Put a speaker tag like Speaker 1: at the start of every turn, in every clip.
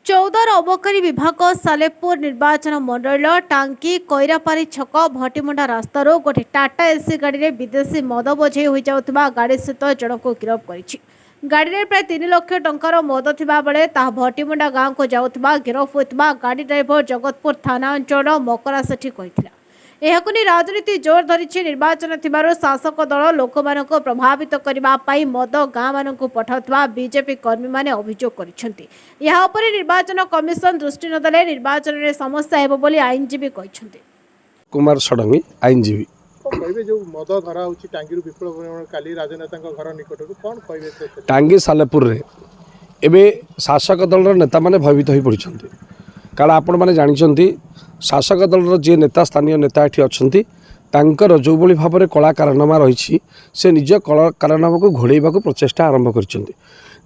Speaker 1: चौदार अबकारी विभाग सालेपुर निर्वाचन मंडल टांकी कोईरापारी छक भटीमुंडा रास्तार गोटे टाटा एसी गाड़ी में विदेशी मद बोझे हो जाउथिबा गाड़ी सहित जन को गिरफ करिछि। गाड़ी में प्राय 3 लाख टंकार मद थिबा बेले ताहा भटीमुंडा गांव को जाउथिबा गिरफ होइथिबा गाड़ी ड्राइवर जगतपुर थाना अंचल मकरा सेठी कहिथिला। एहाकु नि राजनीति जोर धरिछि। निर्वाचन थिबारो शासक दल लोकमानक प्रभावित करबा पाई मद गाँ मानकु पठाउथबा बीजेपी कर्मी माने अभियोग करिसेंति। एहा उपरे निर्वाचन कमिशन दृष्टि न देले निर्वाचन रे समस्या हेबो बोली आईनजीवी कहिसेंति।
Speaker 2: कुमार षडंगी आईनजीवी
Speaker 3: कहबे जो मद धरा होछि टांगीरु विप्लव परिमाण काली राजनेतांक घर निकटरु कोन कहबे से
Speaker 2: टांगी सालेपुर रे एबे शासक दलर नेता माने भयभीत होई पड़िछन्ति। कारण आपण माने जानिछन्ति शासक दलर जे नेता स्थानीय नेता एठी अछन्ति तांकर जो भली भाव में कला कारनामा रही से निज कला कारनामा को घोड़ेबा को प्रचेषा आरंभ करिसेंति।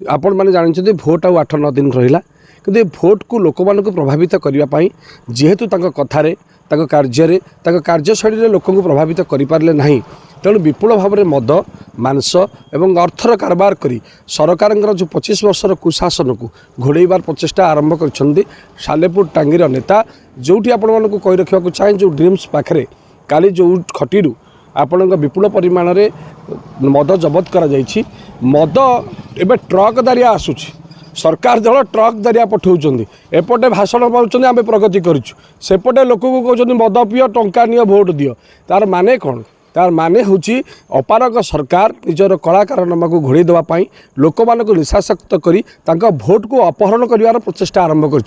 Speaker 2: आपण माने जानिछन्ति भोट आ 8-9 दिन रहिला किंतु भोट को लोक मान को प्रभावित करबा पई जेहेतु तांक कथारे तांक कार्य तांक कार्यशैली लोक को प्रभावित करि पारले नाही तेणु विपुल भाव में मद मांस एवं अर्थर कारबार करी सरकार जो 25 वर्षर कुशासन को घोड़ेबार प्रचेषा आरंभ कर सालेपुर टांगीर नेता जोटी आपण मानक कही रखा चाहे जो ड्रीम्स पाखे काली जो खटी आपण विपुल परिमाण में मद जबत करा जाइछि। मद एबे ट्रक दारिया आसुछि सरकार दल ट्रक दारिया पठाउछन्ति एपटे भाषण पाउछन्ति आमे प्रगति करिछु सेपटे लोक को कहउछन्ति मद पियो टंका नियो भोट दियो। तार माने कोन तार माने होची अपारक सरकार निजर कला कारनामा को घोड़े देवाई लोक मान निशाशक्त करी तांका भोट को अपहरण कर प्रचेषा आरंभ कर।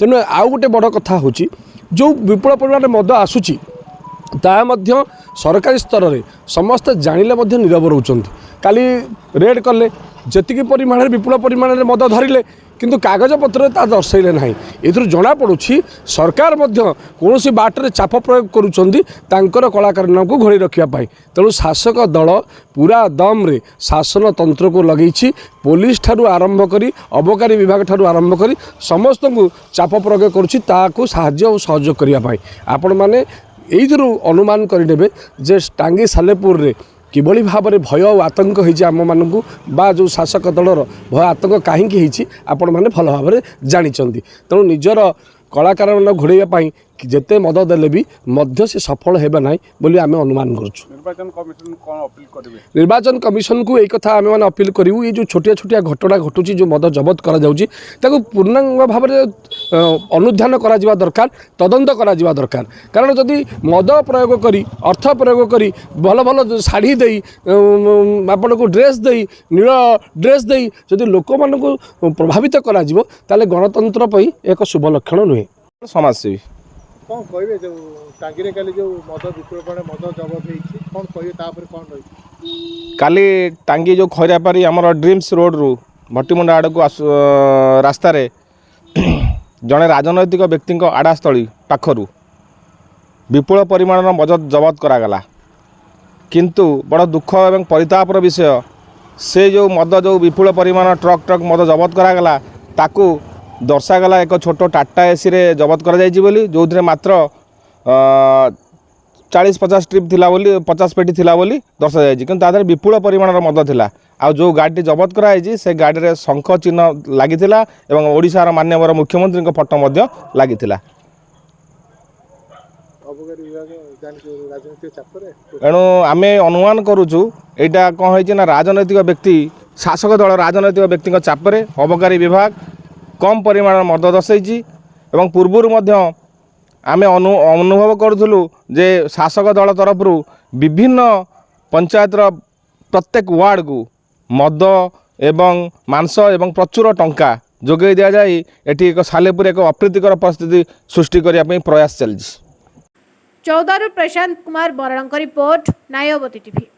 Speaker 2: तेणु आउ गोटे बड़ कथा होची जो विपुल परिमाण मद आसूची ताहा सरकारी स्तर में समस्त जानिले नीरव रोचंती। काली रेड कले जी परिमाण विपुल परिमाण मद धरिले किंतु कागज पत्र ता दर्शाइले ना एथुर जना पड़ुछि सरकार कौन बाटर चाप प्रयोग करुछंती तांकर कलाकार को घोड़े रखिया पाई। तेणु शासक दल पूरा दम रे शासन तंत्र को लगेछि पुलिस ठारू आरंभ करी अबकारी विभाग ठारू आरंभ करी समस्त को चाप प्रयोग करुछि ताकू साहाय्य और सहयोग करिया पाई। आपण माने एइथुरु अनुमान करिनेबे जे टांगी सालेपुर रे किभली भाव में भय और आतंक होइछि आम मानकु बा जो शासक दलर भय आतंक कहीं आपण माने भल भाव में जानिछन्ति। तेणु निजर कलाकार घोड़ाई जेते मद देले भी मध्य से सफल हेबा नाही बोली आमे अनुमान करछु।
Speaker 3: निर्वाचन कमिशन कोन अपील करबे
Speaker 2: निर्वाचन कमिशन को एक कथा आमे माने अपील करिवु ये जो छोटिया छोटिया घटना घटुची जो मद जबत करा जाउची ताको पूर्णांग भाव में अनुध्यान करा जिवा दरकार तदंत करा जिवा दरकार। कारण जदि मद प्रयोग करी अर्थ प्रयोग करी भल भल शाढ़ी देई आपण को ड्रेस देई नील ड्रेस देई जदि लोक मान को प्रभावित करा जिवो ताले गणतंत्र पई एक शुभ लक्षण नुहे।
Speaker 3: समाजसेवी कोन कहबे जो टांगीरे काली जो मद विपुल परिमाण मद जबत होइछि कोन कहबे तापर कोन रही
Speaker 4: काली टांगी जो खैरापारी आमर ड्रीम्स रोड रु भटीमुंडा आड़ को रास्ता रे जड़े राजनैतिक व्यक्ति आड़ास्थली पाखरु विपुल परिमाण मद जबत करागला किंतु बड़ दुख एवं परितापर विषय से जो मद जो विपुल परिमाण ट्रक मद जबत करागला ताकू दर्शागला एक छोट टाटा एसी रे जबत करा जायछि बोली जो मात्र 40-50 ट्रिप थिला बोली 50 पेटी थिला बोली दर्शा जायछि किंतु तादर विपुल परिमाण मद थिला। आ जो गाड़ी जबत कराई से गाड़ी रे शंख चिन्ह लागिथिला एवं ओडिशार माननीय मुख्यमंत्री फोटो मध्य लागिथिला। एणु आमे अनुमान करूछु एटा कौन होइछि ना राजनैतिक व्यक्ति शासक दल राजनैतिक व्यक्ति चापरे अबकारी विभाग कम परिमाण मद दर्शाई एवं पूर्वर आमे अनुभव करूँ जे शासक दल तरफ विभिन्न पंचायत प्रत्येक वार्ड को मद एवं मांस एवं प्रचुर टंका जोगे दि जाए एटी एक सालेपुर एक अप्रीतिकर परिस्थिति सृष्टि करने प्रयास चली।
Speaker 1: चौदारू प्रशांत कुमार बराड़ रिपोर्ट नायवती टीवी।